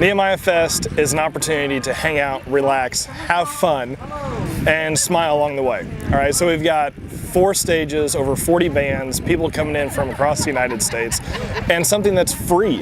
Nehemiah Fest is an opportunity to hang out, relax, have fun, and smile along the way. All right, so we've got 4 stages, over 40 bands, people coming in from across the United States, and something that's free.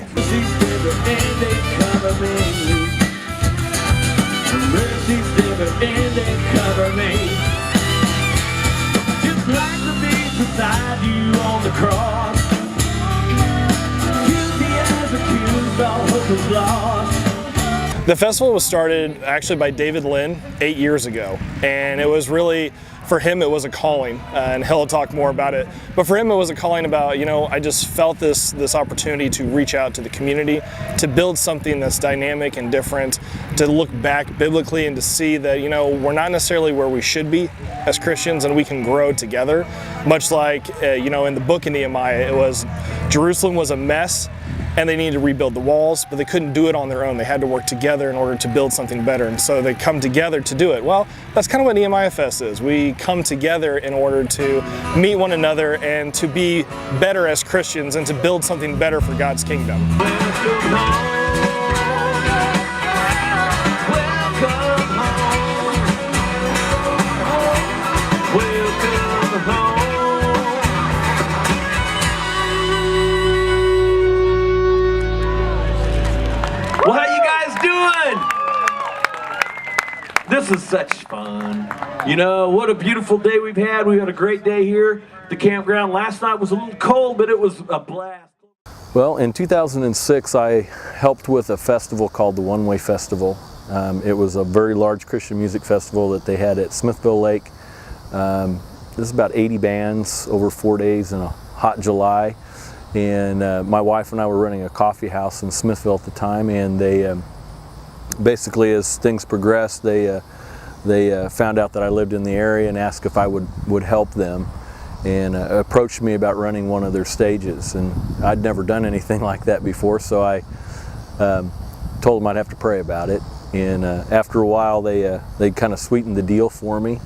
The festival was started actually by David Lynn 8 years ago, and it was really, for him it was a calling, and he'll talk more about it, but for him it was a calling about, I just felt this opportunity to reach out to the community, to build something that's dynamic and different, to look back biblically and to see that, we're not necessarily where we should be as Christians, and we can grow together. Much like, in the book of Nehemiah, it was Jerusalem was a mess, and they needed to rebuild the walls, but they couldn't do it on their own. They had to work together in order to build something better, and so they come together to do it. Well, that's kind of what Nehemiah Fest is. We come together in order to meet one another and to be better as Christians and to build something better for God's kingdom. Well, how you guys doing? This is such fun. What a beautiful day we've had. We had a great day here at the campground. Last night was a little cold, but it was a blast. Well, in 2006, I helped with a festival called the One Way Festival. It was a very large Christian music festival that they had at Smithville Lake. This is about 80 bands over 4 days in a hot July. And my wife and I were running a coffee house in Smithville at the time, and they basically, as things progressed, they found out that I lived in the area and asked if I would help them, and approached me about running one of their stages. And I'd never done anything like that before, so I told them I'd have to pray about it. And after a while, they kind of sweetened the deal for me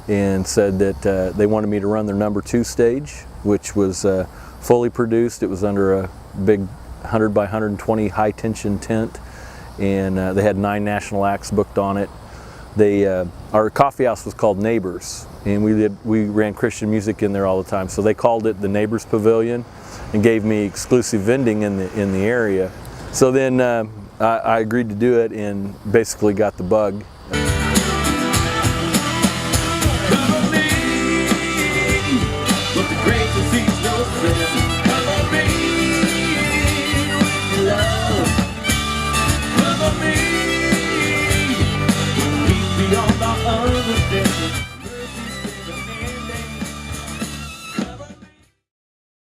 and said that they wanted me to run their number 2 stage, which was fully produced. It was under a big 100 by 120 high tension tent, and they had 9 national acts booked on it. Our coffee house was called Neighbors, and we ran Christian music in there all the time. So they called it the Neighbors Pavilion and gave me exclusive vending in the area. So then I agreed to do it and basically got the bug.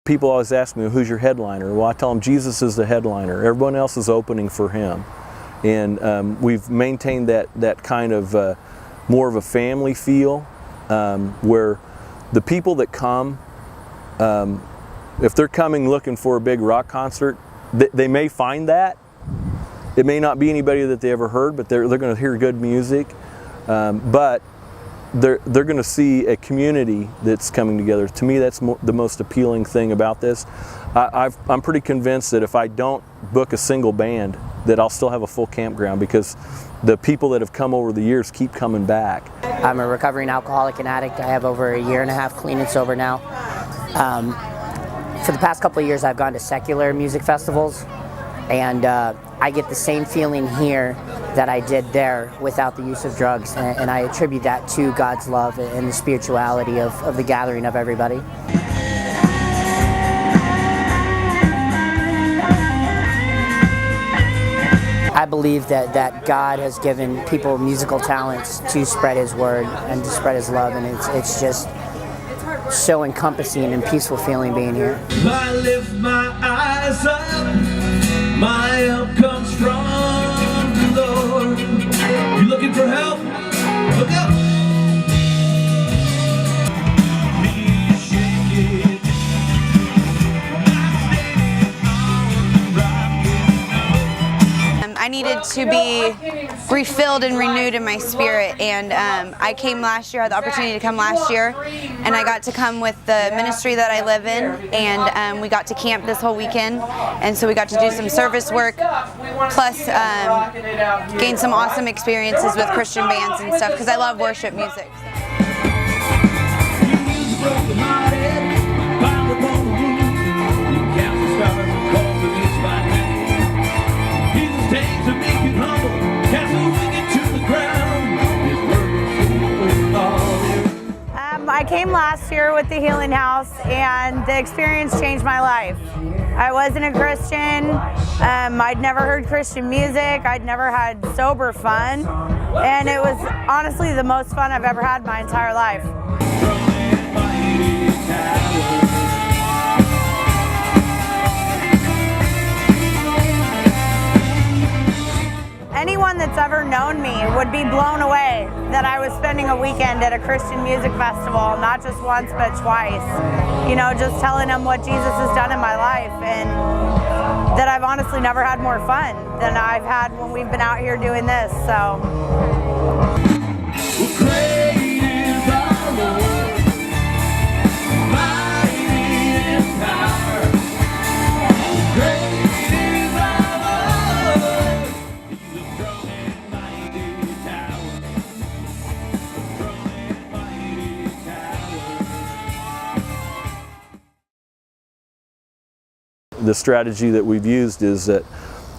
People always ask me, who's your headliner? Well, I tell them Jesus is the headliner. Everyone else is opening for him. And we've maintained that kind of more of a family feel, where the people that come, if they're coming looking for a big rock concert, they may find that. It may not be anybody that they ever heard, but they're going to hear good music. But they're going to see a community that's coming together. To me, that's the most appealing thing about this. I'm pretty convinced that if I don't book a single band, that I'll still have a full campground, because the people that have come over the years keep coming back. I'm a recovering alcoholic and addict. I have over 1.5 years clean and sober now. For the past couple of years, I've gone to secular music festivals, and I get the same feeling here that I did there without the use of drugs, and I attribute that to God's love and the spirituality of the gathering of everybody. I believe that God has given people musical talents to spread His word and to spread His love, and it's just so encompassing and peaceful feeling being here. I lift my eyes up, my help comes from the Lord. You looking for help? Look up. I needed needed to be refilled and renewed in my spirit, and I came last year, I had the opportunity to come last year, and I got to come with the ministry that I live in, and we got to camp this whole weekend, and so we got to do some service work, plus gain some awesome experiences with Christian bands and stuff, because I love worship music. I came last year with the Healing House, and the experience changed my life. I wasn't a Christian. I'd never heard Christian music. I'd never had sober fun, and it was honestly the most fun I've ever had in my entire life. Anyone that's ever known me would be blown away that I was spending a weekend at a Christian music festival, not just once but twice. You know, just telling them what Jesus has done in my life, and that I've honestly never had more fun than I've had when we've been out here doing this, so. The strategy that we've used is that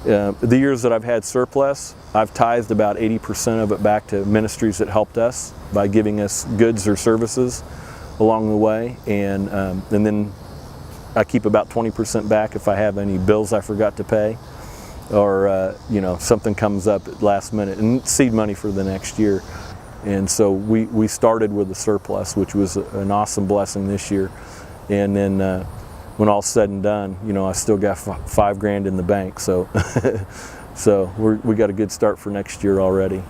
the years that I've had surplus, I've tithed about 80% of it back to ministries that helped us by giving us goods or services along the way, and then I keep about 20% back if I have any bills I forgot to pay, or you know, something comes up at last minute, and seed money for the next year. And so we started with a surplus, which was an awesome blessing this year, and then when all's said and done, you know, I still got $5 grand in the bank, so so we got a good start for next year already.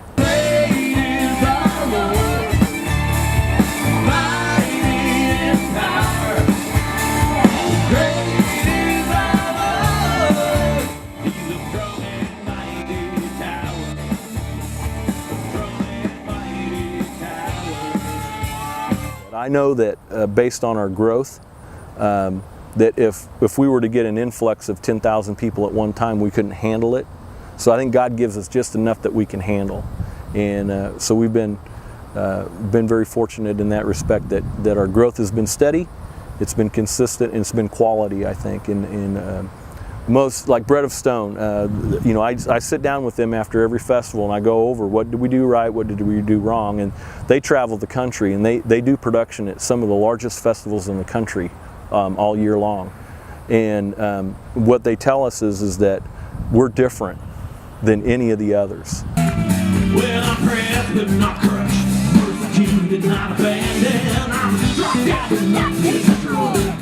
I know that based on our growth, that if we were to get an influx of 10,000 people at one time, we couldn't handle it. So I think God gives us just enough that we can handle, and so we've been very fortunate in that respect, that our growth has been steady, it's been consistent, and it's been quality. I think in most, like Bread of Stone, you know, I sit down with them after every festival and I go over what did we do right, what did we do wrong, and they travel the country and they do production at some of the largest festivals in the country. All year long, and what they tell us is that we're different than any of the others. Well, I'm pressed but not crushed, persecuted, not abandoned, I'm struck down but not destroyed.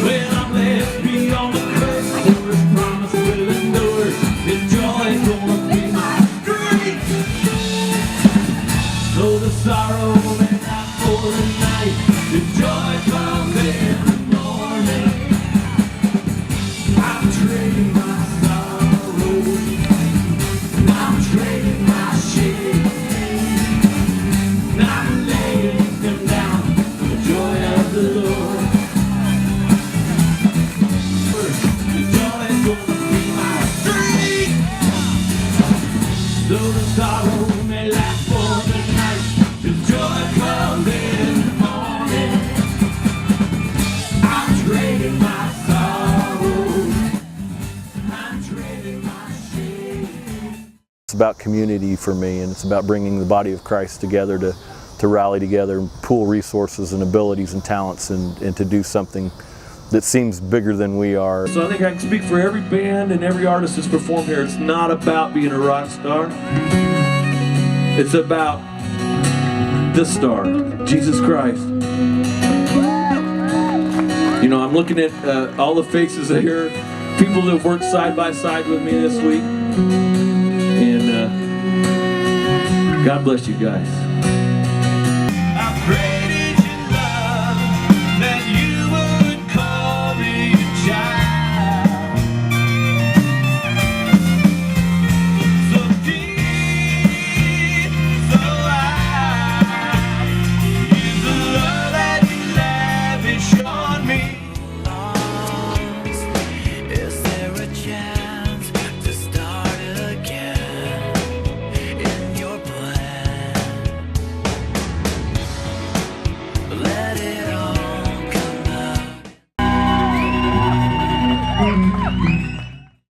Well, I'm left beyond the curse, Lord's promise will endure, His joy is gonna be my strength. Though the sorrow may not for the night, His joy comes in. It's about community for me, and it's about bringing the body of Christ together to rally together and pool resources and abilities and talents and to do something that seems bigger than we are. So I think I can speak for every band and every artist that's performed here. It's not about being a rock star. It's about the star, Jesus Christ. You know, I'm looking at all the faces here, people that have worked side by side with me this week. And God bless you guys.